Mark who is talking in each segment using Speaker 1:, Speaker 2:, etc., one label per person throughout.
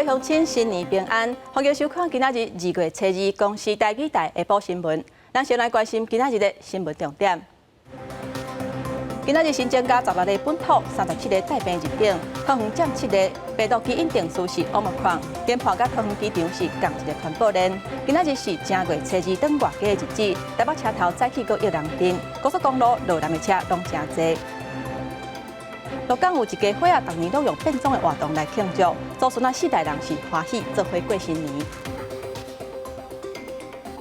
Speaker 1: 乡亲新年平安，欢迎收看今仔日2月初2公视台语台下晡新闻。咱先来关心今仔日的新闻重点。今仔日新增加16例本土，37例带病入境，桃园占7例，病毒基因定数是 Omicron， 研判甲桃园机场是共一个传播链。今仔日是正月初2等外加的日子，台北车头早起阁有人阵，高速公路落南的车拢真多。鹿港有一家伙逐年都用变装的活动来庆祝，祖孙4代人是欢喜做伙过新年。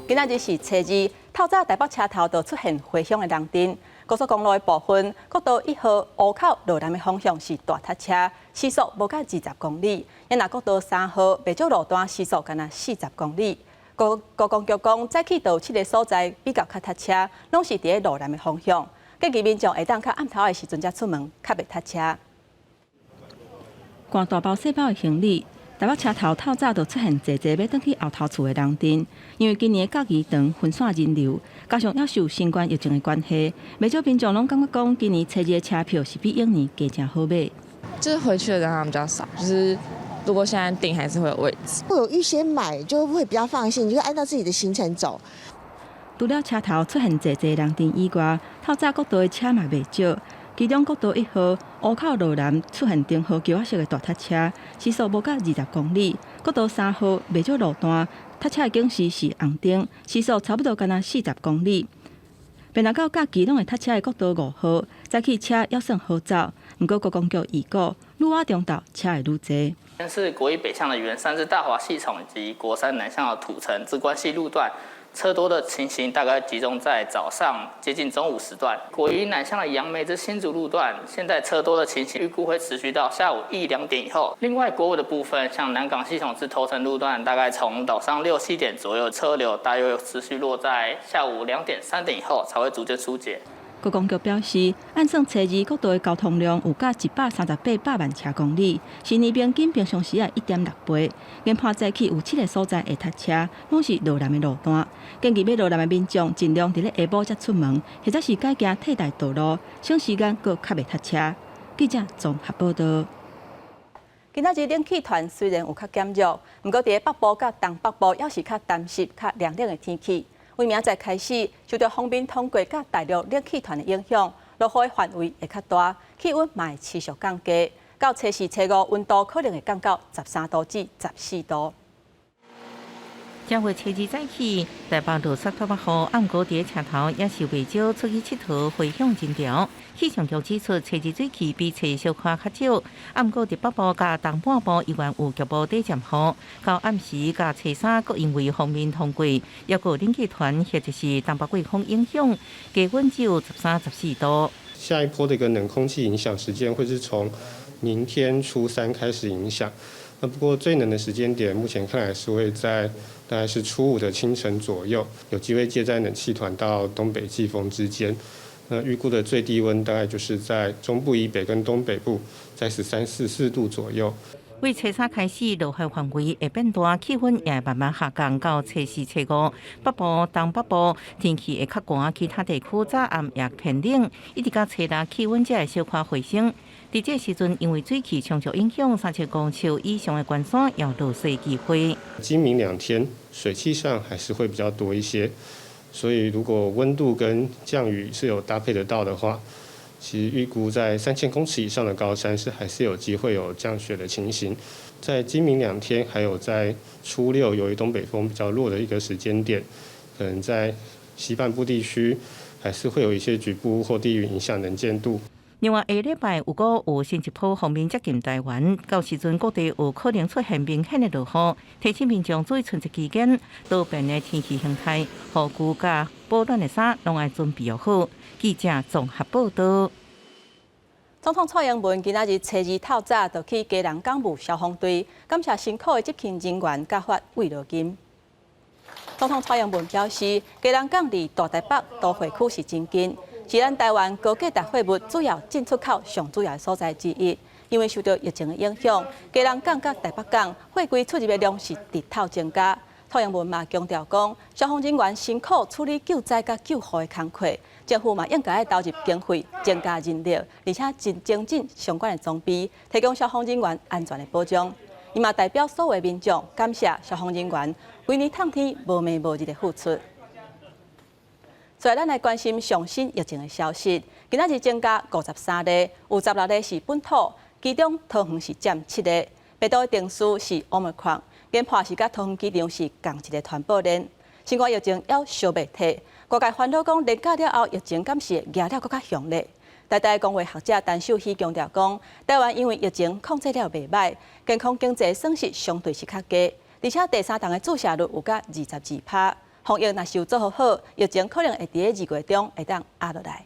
Speaker 1: 今仔日是初2，透早台北车头就出现回乡的人阵。高速公路的部分，国道1号湖口落南的方向是大塞车，时速无到20公里；也那国道3号未少路段时速敢若40公里。高公局讲，早起就有7个所在比较较塞车，拢是伫咧路南的方向。建议民众会当较暗头的时阵才出门，较袂塞车。赶大包小包的行李，台北车头透早就出现济要转去后头厝的人阵，因为今年的假期长，分散人流，加上要受新冠疫情的关系，不少民众拢感觉讲，今年初2的车票是比往年加正好买。
Speaker 2: 就是回去的人好像比较少，就是如果现在订还是会有位置。
Speaker 3: 会有预先买就会比较放心，你就按照自己的行程走。
Speaker 1: 除了车头出现济人阵以外，透早国道的车嘛袂少，其中国道1号湖口路南出现灯号桥仔式的大塞车，时速无到20公里；国道3号袂少路段，塞车的警示是红灯，时速差不多敢若40公里。便若到假期拢会塞车的国道5号，早起车还算好走，不过高公局预估，愈晚中昼车会愈多。
Speaker 4: 先是国一北向的圆山至大华系统以及国三南向的土城至关系路段。车多的情形大概集中在早上接近中午时段。国一南向的杨梅至新竹路段，现在车多的情形预估会持续到下午1、2点以后。另外，国五的部分，像南港系统至头城路段，大概从早上6、7点左右，车流大约持续落在下午2点、3点以后才会逐渐疏解。
Speaker 1: 高公局表示，按算初2国道的交通量有甲138万车公里，是年平均平常时的1.6倍。研判早起有7个所在会塞车，拢是路南的路段。建议要路南的民众尽量伫咧下晡才出门，或者是改行替代道路，省时间阁较袂塞车。记者综合报道。今仔日冷气团虽然有较减弱，不过伫咧北部甲东北部也是较湿湿、较凉凉的天气。为明仔开始，受到锋面通过甲大陆冷气团的影响，落雨的范围会较大，气温嘛会持续降低。到初4、初5，温度可能会降到13度至14度。
Speaker 5: 正月初2早起，台北落雪到8號，暗晡伫車頭也是未少出去佚佗回鄉人潮。氣象局指出，初2水氣比初1小可較少，暗晡伫北部甲東半部依然有局部短暫雨。到暗時甲初3，閣因為鋒面通過，抑有冷氣團或者是東北季風影響，低溫只有13、14度。
Speaker 6: 下一波的一個冷空氣影響時間會是從明天初3開始影響。不過最冷的時間點，目前看來是會在大概是初5的清晨左右，有機會介在冷氣團到東北季風之間。預估的最低溫大概就是在中部以北跟東北部，在13、14度左右。
Speaker 5: 為初3開始，落雨範圍會變大，氣溫也會慢慢下降到初4、初5。北部、東北部天氣會較寒，其他地區早暗也偏冷，一直到初6氣溫才會小可回升。在這時陣，因為水汽長久影響，3公尺以上的關山要落雪機會。
Speaker 6: 今明2天水汽上還是會比較多一些，所以如果溫度跟降雨是有搭配得到的話，其實預估在3000公尺以上的高山是還是有機會有降雪的情形。在今明2天，還有在初6，由於東北風比較弱的一個時間點，可能在西半部地區還是會有一些局部或地域影響能見度。
Speaker 5: 另外，下禮拜如果有新一波鋒面接近台灣，到時陣各地有可能出現明顯的落雨，提醒民眾注意春節期間多變的天氣形態，雨具甲保暖的衫攏要準備好。記者綜合報道。
Speaker 1: 總統蔡英文今仔日初2透早就去基隆港務消防隊，感謝辛苦的執勤人員，甲發慰勞金。總統蔡英文表示，基隆港離大台北都會區是真近。是咱台灣高價值貨物主要進出口上主要的所在之一，因為受到疫情的影響，基隆港甲台北港貨櫃出入的量是日頭增加。蔡英文嘛強調講，消防人員辛苦處理救災甲救護的工作，政府嘛應該要投入經費，增加人力，而且真精進相關的裝備，提供消防人員安全的保障。伊嘛代表所有民众感谢消防人员规年探天无暝无日的付出。所以咱来关心上新疫情的消息。今仔日增加53例，有16例是本土，其中桃园是占7例。病毒的定数是 Omicron， 研判是甲桃园机场是同一个传播链。新冠疫情要小媒体，各界烦恼讲连假了后疫情敢是压了更较强烈。台大工会学者陈秀熙强调讲，台湾因为疫情控制了袂歹，健康经济损失相对是较低，而且第三档的注射率有甲22%。防疫若是有做好，疫情可能会伫2月中会当压落来。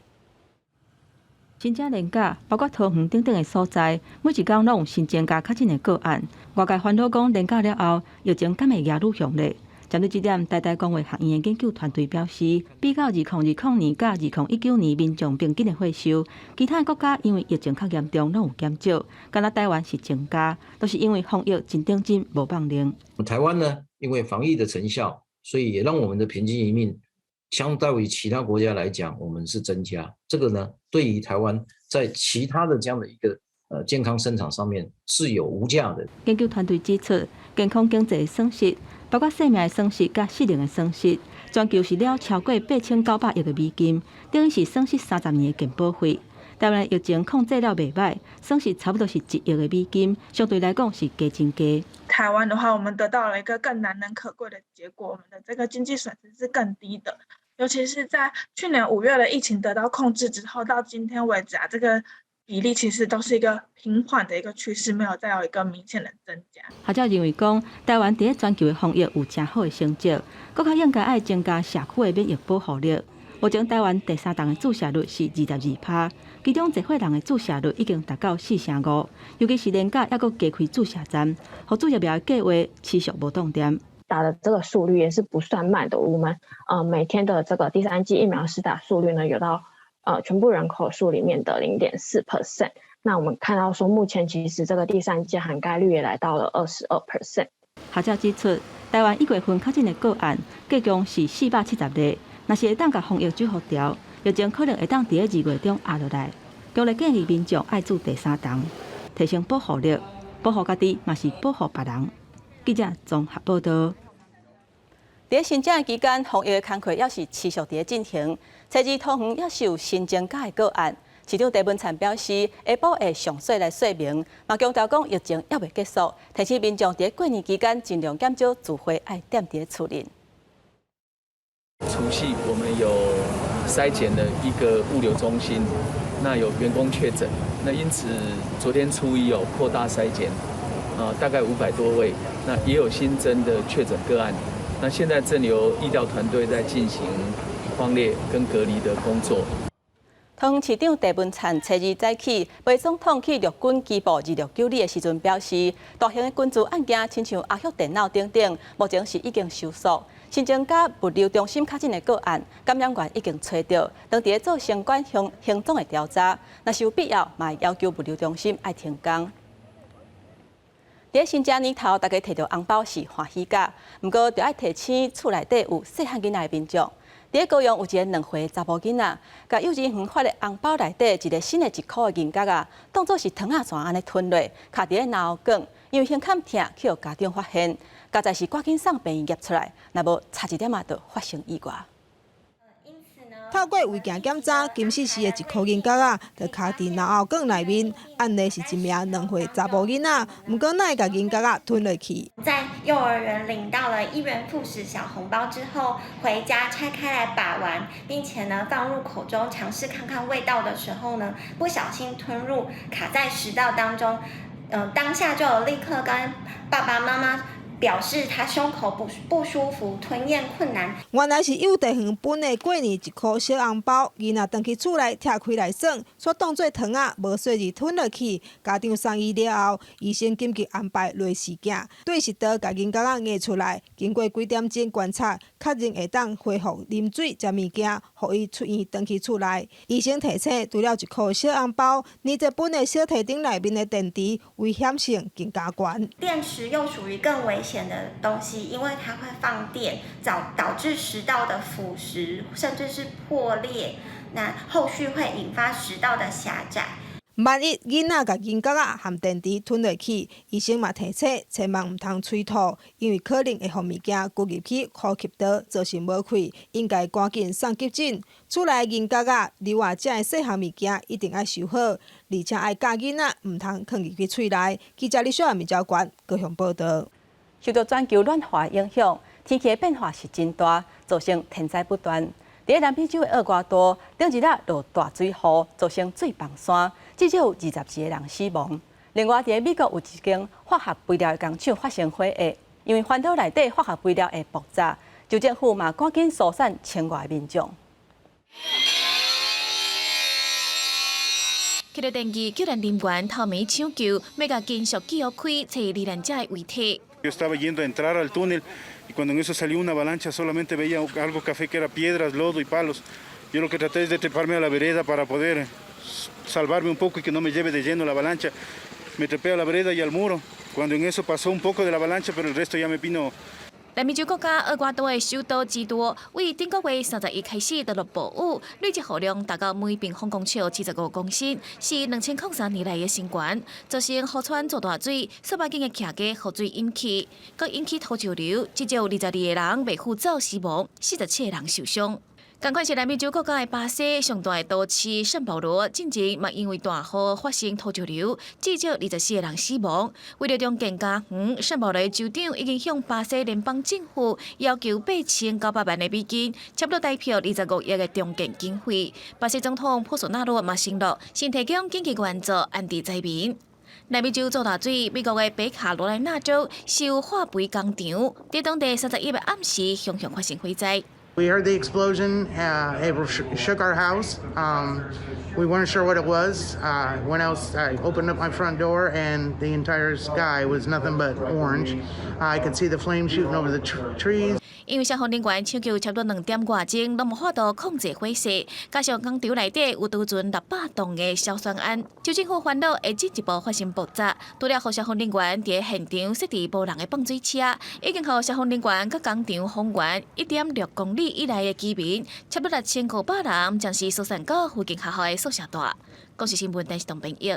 Speaker 1: 新增连假，包括桃园等等的所在，每一天拢有新增加确诊的个案。外界烦恼讲连假了后，疫情敢会愈愈强烈。针对这点，台大工会学院的研究团队表示，比较2020年甲2019年民众平均的会收，其他国家因为疫情较严重，拢有减少，敢若台湾是增加，都是因为防疫真顶真无放零。
Speaker 7: 台湾呢，因为防疫的成效，所以也让我们的平均余命相对于其他国家来讲，我们是增加。这个呢，对于台湾在其他的这样的一个健康生产上面是有无价的。
Speaker 1: 研究团队指出，健康经济的损失，包括生命的损失甲失能的损失，全球是了超过8900亿的美金，等于是损失30年的健保费。台湾的疫情控制了袂歹，损失差不多是1亿的美金，相对来讲是加真加。
Speaker 8: 台湾的话，我们得到了一个更难能可贵的结果，我们的这个经济损失是更低的。尤其是在去年5月的疫情得到控制之后，到今天为止这个比例其实都是一个平缓的一个趋势，没有再有一个明显的增加。
Speaker 1: 学者认为讲，台湾伫全球的防疫有真好的成绩，更较应该爱增加社区的免疫保护力。目前台湾第三档的注射率是22%，其中一岁人的注射率已经达到45%，尤其是年假还佫加开注射站，互注疫苗的计划持续无断点。
Speaker 9: 打的这个速率也是不算慢的，我们每天的这个第3剂疫苗施打速率呢，有到全部人口数里面的 0.4%。那我们看到说，目前其实这个第3剂涵盖率也来到了22%。
Speaker 1: 学者指出，台湾1月份确诊的个案计共是470例，若是会当甲防疫最好调，疫情可能会当伫2月中压落来。强烈建议民众爱注第三档，提升保护力，保护家己嘛是保护别人。记者综合报道。在新增期间，防疫的工作也是持续伫进行。初二桃园也是有新增加的个案，市长陈文灿表示，下晡会详细来说明。嘛强调讲疫情还未结束，提醒民众在过年期间尽量减少聚会，爱踮伫厝里。
Speaker 10: 除夕我们有筛检的一个物流中心，那有员工确诊，那因此昨天初一有扩大筛检，大概500多位，那也有新增的确诊个案。那现在正由医疗团队在进行匡列跟隔离的工作。
Speaker 1: 桃园市长陈文灿初二早起陪总统去陆军基部2690的时阵表示，大型的军事案件，亲像阿旭电脑等等，目前是已经收束。新增加物流中心确诊的个案，感染源已经找到，当地做相关行动的调查。若是有必要，嘛要求物流中心爱停工。在新正年头，大家摕到红包是欢喜甲，不过就爱提醒厝内底有细汉囡仔的民众。在高雄有一个2岁查甫囡仔，甲幼稚园发的红包内底一个新的1块的银角啊，当作是糖仔线安尼吞落，卡伫咧脑梗，因为胸坎痛，去互家长发现，家在是赶紧送病院验出来，若无差一点就发生意外。
Speaker 11: 透过胃镜检查，金丝丝的1块银角啊，就卡伫脑后梗内面。案例是一名2岁查甫囡仔，不过哪会甲银角啊吞落去？
Speaker 12: 在幼儿园领到了1元副食小红包之后，回家拆开来把玩，并且呢放入口中尝试看看味道的时候呢，不小心吞入，卡在食道当中。当下就有立刻跟爸爸妈妈表示他胸口不舒服，吞咽困难。
Speaker 11: 原来是幼稚园分的过年1块小红包，囡仔回去厝内拆开来耍，却当作糖仔无细字吞落去。家长送医了后，医生紧急安排内视镜，对食道甲银角仔摕出来，经过几点钟观察，确认会当恢复啉水、食物件，互伊出院回去厝内。医生提醒，除了1块小红包，年节本的小提灯内面的电池危险性更加高。
Speaker 12: 电池又属于更危险的东西，因为它会放电，导致食道的腐蚀，甚至是破裂。那后续会引发食道的狭窄。
Speaker 11: 万一囡仔甲银角含电池吞落去，医生嘛提醒千万唔通催吐，因为可能会互物件咕入去呼吸道，造成无气，应该赶紧送急诊。厝内银角瘤啊，这细项物件一定要收好，而且爱教囡仔唔通放入去喙内。记者李小民交关高雄报道。
Speaker 1: 受到全球暖化影响，天气的变化是真大，造成天灾不断。在南美洲的厄瓜多，顶一日落大水雨，造成水崩山，至少有22个人死亡。另外，在美国有一间化学肥料的工厂发生火灾，因为烦恼内底化学肥料会爆炸，州政府嘛赶紧疏散千外民众。
Speaker 13: 去到电机救援人员透暝抢救，要甲金属机屋开找罹难者的遗体。
Speaker 14: Yo estaba yendo a entrar al túnel y cuando en eso salió una avalancha solamente veía algo café que era piedras, lodo y palos. Yo lo que traté es de treparme a la vereda para poder salvarme un poco y que no me lleve de lleno la avalancha. Me trepé a la vereda y al muro. Cuando en eso pasó un poco de la avalancha, pero el resto ya me vino.
Speaker 13: 南美洲国家厄瓜多的首都基多，为顶个月31开始登陆暴雨，累计雨量达到每平方公尺75公升，是2003年来的新高，造成河川造大水，数百间的徛家河水淹起，佮引起土石流，至少有22个人被扶走死亡，47个人受伤。同款是南美洲国家的巴西上大的都市圣保罗，近前嘛因为大雨发生土石流，至少24个人死亡。为了重建家园，圣保罗的州长已经向巴西联邦政府要求8900万的美金，差不多代表25亿的重建经费。巴西总统波索纳罗嘛承诺，先提供紧急援助安置灾民。南美洲造大水，美国的北卡罗来纳州受化肥工厂，在当地31日暗时凶发生火灾。
Speaker 15: We heard the explosion. It shook our house. We weren't sure what it was. When I opened up my front door, and the entire sky was nothing but orange. I could see the flames shooting over the trees.
Speaker 13: 因为消防人员抢救差不多2点外钟，都无法度控制火势，加上工厂内底有储存600吨的硝酸铵，州政府烦恼会进一步发生爆炸。除了互消防人员伫现场设置无人的放水车，已经互消防人员甲工厂方圆1.6公里以内的居民，差不多6500人，将是疏散到附近学校的宿舍大。国视新闻电视同编译。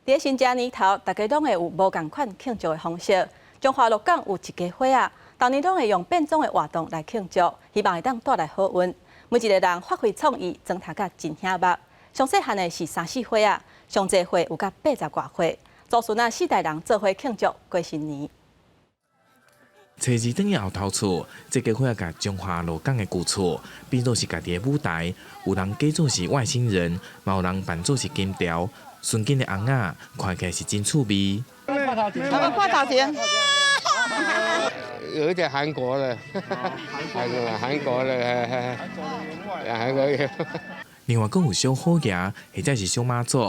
Speaker 1: 在新正年头，大家拢会有无共款庆祝的方式。中华鹿港有一家伙仔，当年拢会用变装的活动来庆祝，希望会当带来好运。每一个人发挥创意，装头甲真醒目。上细汉的是3-4岁仔，上济岁有甲80外岁。祖孙啊4代人做伙庆祝过新年。
Speaker 16: 初二等于后头厝，这家伙甲中华鹿港的旧厝变做是家己的舞台，有人假做是外星人，嘛有人扮做是金条。顺景的翁仔看起来是真趣味。
Speaker 17: 挂头前。有一隻韓國的，韓國的，韓國的。
Speaker 16: 另外，佫有小虎爺，或者是小媽祖，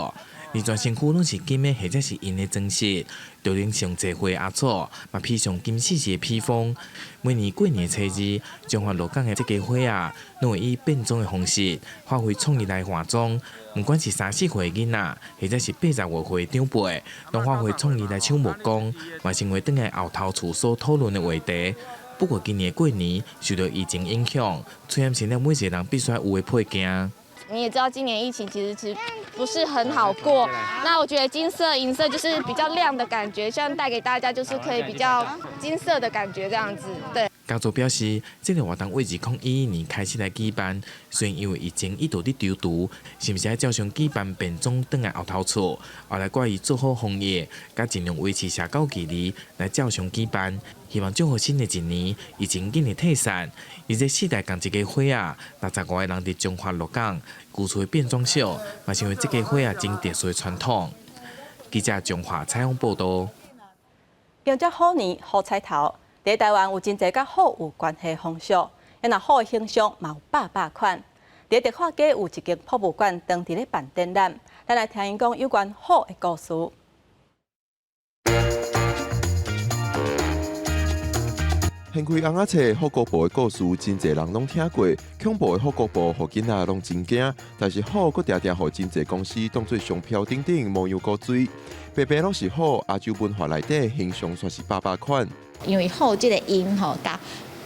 Speaker 16: 而全身軀攏是金的，或者是銀的裝飾。就连上济岁阿祖，嘛披上金丝的披风。每年过年初二，中华鹿港的这家伙仔，拢会以变装的方式发挥创意来化妆。不管是3-4岁的囡仔，或者是80多岁的长辈，拢发挥创意来抢目光，嘛成为等下后头厝所讨论的话题。不过今年过年受到疫情影响，出现成了每一个人必须有的配件。
Speaker 18: 你也知道，今年疫情其实不是很好过。那我觉得金色、银色就是比较亮的感觉，希望带给大家就是可以比较金色的感觉这样子。对。
Speaker 16: 家族表示，这个活动为2021年开始来举办，虽然因为疫情一度伫踌躇，是不是要照常举办变装转来后头厝，后来怪伊做好防疫，甲尽量维持社交距离来照常举办。希望祝福新的一年疫情紧的退散。而这4代共一家伙仔，60外个人伫中华鹿港旧厝的变装秀，嘛成为这家伙仔真特殊的传统。记者中华采访报道。
Speaker 1: 迎接虎年好彩头。在台湾有真侪甲虎有关系的风俗，因那虎的形象嘛有百款。在迪化街有一间博物馆，当伫咧办展览，咱来听因讲有关虎的故事。
Speaker 19: 掀开红仔册虎姑婆的故事，真侪人拢听过。恐怖的虎姑婆，互囡仔拢真惊。但是虎佫常常互真侪公司当作商标等等，模样古水。白白拢是虎，亚洲文化内底形象算是百款。
Speaker 20: 因为虎这个音甲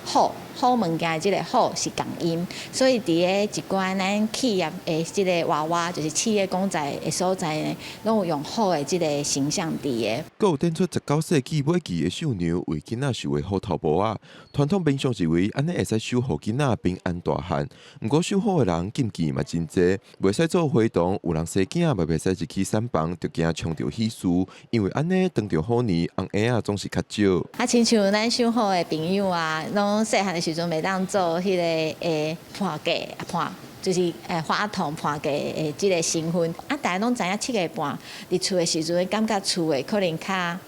Speaker 20: 虎好物件即个好是共音，所以伫个一寡咱企业的即个娃娃，就是企业公仔的所在呢，拢有用好的即个形象伫个。
Speaker 19: 佫有展出19世纪末期的绣娘为囡仔绣的虎头帽啊，传统平常认为安尼会使绣互囡仔平安大汉，毋过绣好的人禁忌嘛真济，袂使做活动，有人生囝嘛袂使入去散房，就惊冲着喜事，因为安尼当着好年，红鞋啊总是较少。
Speaker 20: 啊，亲像咱绣好的朋友啊，拢细汉的时阵袂当做迄个伴嫁伴。就是花童伴嫁的即个身份，啊，大家拢知影7个半伫厝的时阵，感觉厝的可能较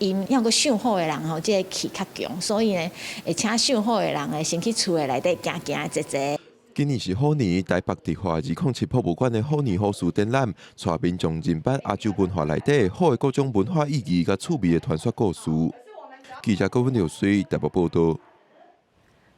Speaker 20: 阴，要个绣好的人吼，即个气较强，所以呢，会请绣好的人诶，先去厝的内底行行坐坐。
Speaker 19: 今年是虎年，台北迪化207博物馆的虎年好事展览，带民众认捌亚洲文化内底好的各种文化意义甲趣味的传说故事。记者郭文流水台北报道。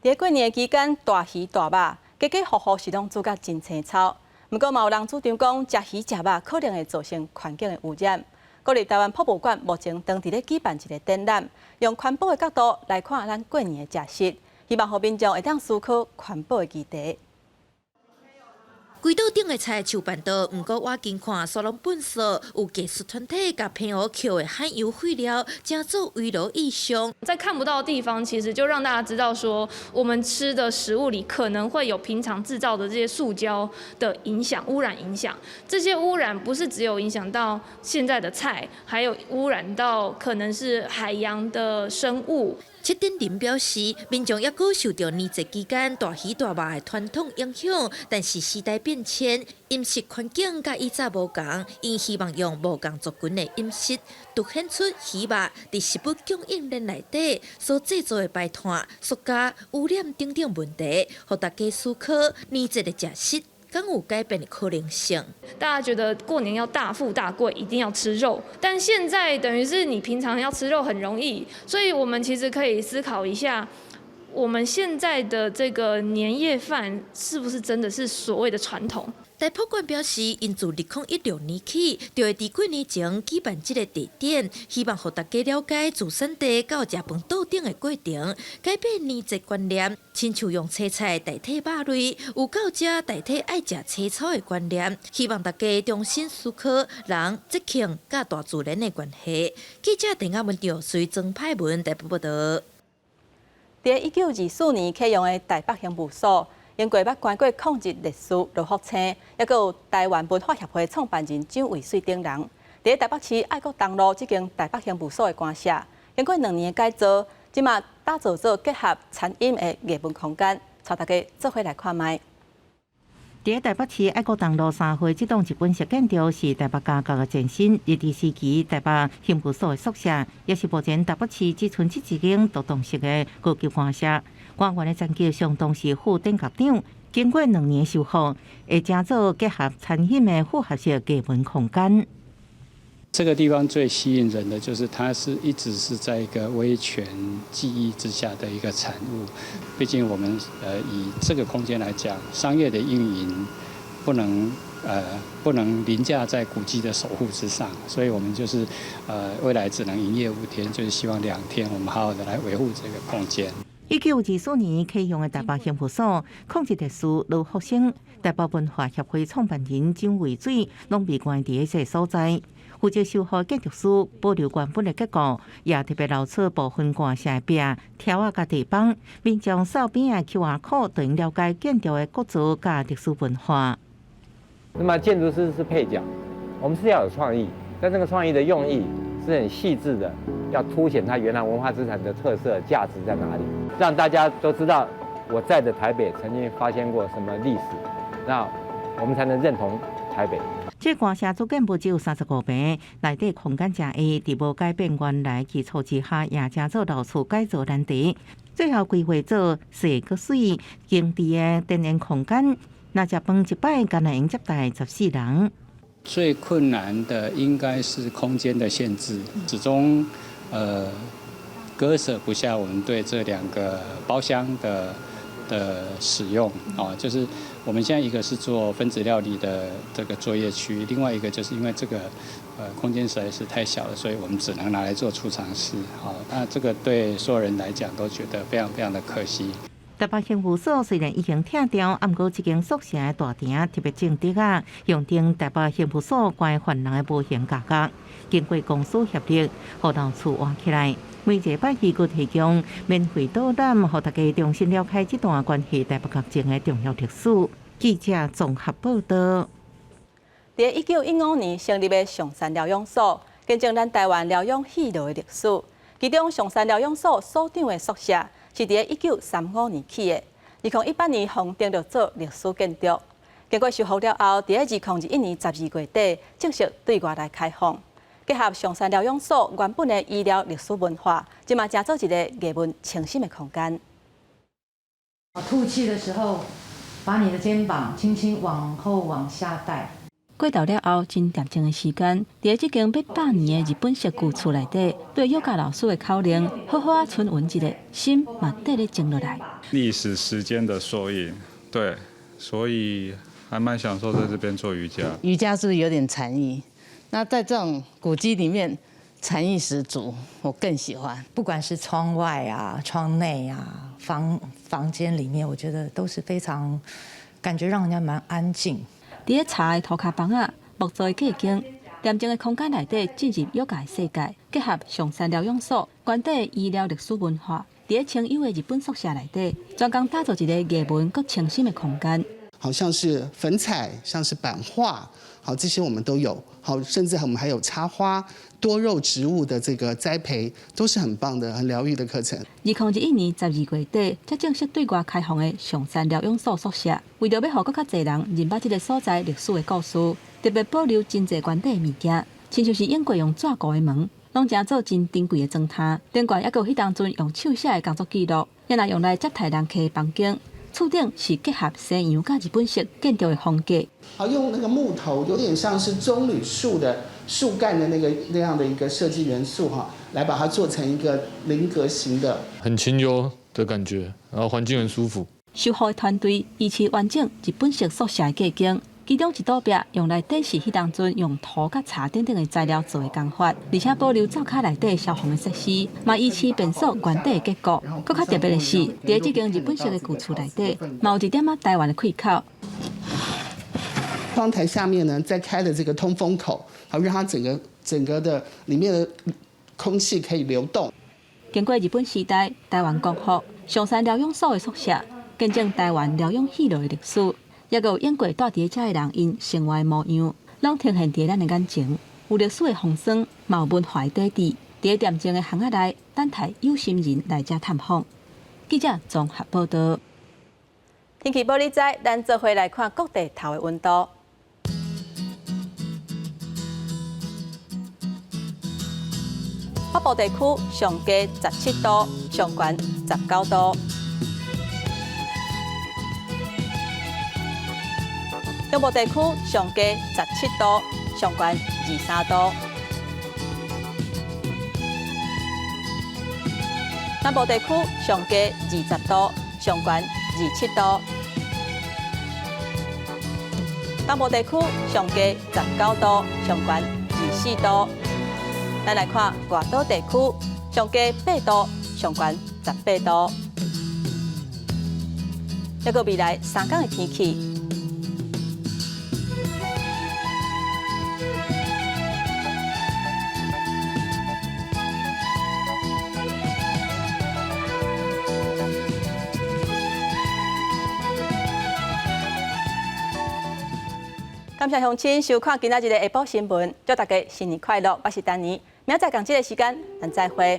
Speaker 1: 伫过年期间，大鱼大肉，家家户户是拢煮甲真青草。不过，嘛有人主张讲，食鱼食肉可能会造成环境的污染。国立台湾博物馆目前正伫咧举办一个展览，用环保的角度来看咱过年的食食，希望互民众会当思考环保的议题。
Speaker 21: 轨道顶的菜树板道，毋过我近看沙龙本色有技术团体甲偏好扣的含油废料，加做围炉意象。
Speaker 22: 在看不到的地方，其实就让大家知道说，我们吃的食物里可能会有平常制造的这些塑胶的影响、污染影响。这些污染不是只有影响到现在的菜，还有污染到可能是海洋的生物。
Speaker 21: 7点林表示，民众也阁受到年节期间大鱼大肉的传统影响，但是时代变迁，饮食环境甲以前无同，因希望用无共族群的饮食，凸显出鱼肉伫食物供应链内底所制作的排碳、塑胶、污染等等问题，互大家思考年节的食食。敢有改变的可能性？
Speaker 22: 大家觉得过年要大富大贵，一定要吃肉，但现在等于是你平常要吃肉很容易，所以我们其实可以思考一下，我们现在的这个年夜饭是不是真的是所谓的传统？
Speaker 21: 台博馆表示，因自2016年起，就会伫过年前举办这个地点，希望让大家了解自产地到食饭到顶的过程，改变年节观念，亲像用青菜代替肉类，有到这代替爱食青草的观念，希望大家重新思考人节庆甲大自然的关系。记者陈亚文调随曾派文台北报道。
Speaker 1: 在1924年启用的台北刑务所。因过捌关过抗日历史罗福清，也有台湾文化协会创办人蒋渭水等人，伫台北市爱国东路这间台北刑务所的官舍，经过2年的改造，即马打造做结合餐饮的艺文空间，带大家做伙来看卖。
Speaker 5: 伫台北市爱国东路3号，这栋日本式建筑是台北家教的前身，日治时期台北刑务所的宿舍，也是目前台北市只剩这一间独栋式的高级官舍。官员的残旧上当是副典局长，经过2年修复，会成做结合餐饮的复合式艺文空间。
Speaker 23: 这个地方最吸引人的就是它是一直是在一个威权记忆之下的一个产物。毕竟我们以这个空间来讲，商业的运营不能凌驾在古迹的守护之上，所以我们就是未来只能营业5天，就是希望2天我们好好的来维护这个空间。
Speaker 5: 1924年启用的台北刑务所，抗日历史罗福星，台北文化协会创办人蒋渭水，拢被关伫这所在。负责修复建筑师保留原本的结构，也特别留出部分官舍的壁、条啊甲地板，并将手边的 QR code 等了解建筑的构造甲历史文化。
Speaker 24: 那么建筑师是配角，我们是要有创意，但这个创意的用意是很细致的，要凸显它原来文化资产的特色价值在哪里，让大家都知道我在的台北曾经发生过什么历史，那我们才能认同台北。
Speaker 5: 这官舍主建不只有35平，内底空间正异，伫无改变原来基础之下，也正做到处改造难题。最后规划做细个水、经济的天然空间，那食饭一摆敢若用接待14人。
Speaker 23: 最困难的应该是空间的限制，始终割舍不下我们对这2个包厢的使用啊，就是我们现在一个是做分子料理的这个作业区，另外一个就是因为这个空间实在是太小了，所以我们只能拿来做储藏室。好，那这个对所有人来讲都觉得非常非常的可惜。
Speaker 5: 台北刑务所虽然已经拆掉，不过这间宿舍的大厅特别整洁啊，用定台北刑务所关犯人的保险价格，经过公司协力，互到厝换起来。每个拜期佫提供免费导览，让大家重新了解这段关系台北革命的重要历史。记者综合报道。
Speaker 1: 在1915年成立的上山疗养所，见证咱台湾疗养喜乐的历史。其中上山疗养所所长的宿舍是在1935年起的，2018年封登录做历史建筑。经过修复了后，在2021年12月底正式对外来开放。结合上山疗养所原本的医疗历史文化，即嘛成做一个艺文清新的空间。
Speaker 2: 吐气的时候，把你的肩膀轻轻往后往下带。
Speaker 1: 过到了后，真恬静的时间，在这间800年的日本式旧厝内底，对幼教老师的口令，好好啊存稳一个心，嘛得咧静落来。
Speaker 3: 历史时间的缩影，对，所以还蛮享受在这边做瑜伽。
Speaker 4: 瑜伽是不是有点禅意？那在这种古迹里面，禅意十足，我更喜欢。
Speaker 2: 不管是窗外啊、窗内啊、房间里面，我觉得都是非常感觉让人家蛮安静。
Speaker 1: 在茶的涂骹房啊，木造的隔间，恬静的空间内底进入幼教的世界，结合上山疗养所原底的医疗历史文化，在清幽的日本宿舍内底，专工打造一个艺文佮清新的空间。
Speaker 6: 好像是粉彩，像是版画，好这些我们都有。好，甚至我们还有插花、多肉植物的这个栽培，都是很棒的、很疗愈的课程。
Speaker 1: 2021年12月底，才正式对外开放的上山疗养所宿舍，为着要让更较侪人认捌这个所在历史的故事，特别保留真侪原底的物件，亲像是用过用纸糊的门，拢正做真珍贵的砖榻。另外，还有迄当阵用手写的工作记录，也拿用来接待人客的房间。厝顶是结合西洋甲日本式建筑的风格，
Speaker 6: 好用那个木头，有点像是棕榈树的树干的那样的一个设计元素哈，来把它做成一个菱格形的，
Speaker 25: 很清幽的感觉，然后环境很舒服。
Speaker 1: 修复的团队依次完整日本式宿舍的隔间。其中一道壁用来展示迄当阵用土甲茶等等的材料做的工法，而且保留灶骹内底消防的设施，嘛依次变塑原底的结构。更较特别的是，在这间日本式的旧厝内底，嘛有一点仔台湾的开口。
Speaker 6: 窗台下面呢，再开了这个通风口，好让它整个的里面的空气可以流动。
Speaker 1: 经过日本时代台湾国父上山疗养所的宿舍，见证台湾疗养喜乐的历史。也有演过住伫遮的人因生活的模样，拢呈现伫咱的眼前。有历史的风霜，嘛有文化的底底。伫恬静的巷仔内，等待有心人来遮探访。记者综合报道。天气报你知，咱做伙来看各地头的温度。北部地区上低17度，上悬19度。中部地区上低17度，上悬23度；南部地区上低20度，上悬27度；东部地区上低19度，上悬24度。咱来看外岛地区，上低8度，上悬18度。还有未来3天的天气。感谢乡亲收看今仔日的下晡新闻，祝大家新年快乐！我是丹妮，明仔载同这个时间，咱再会。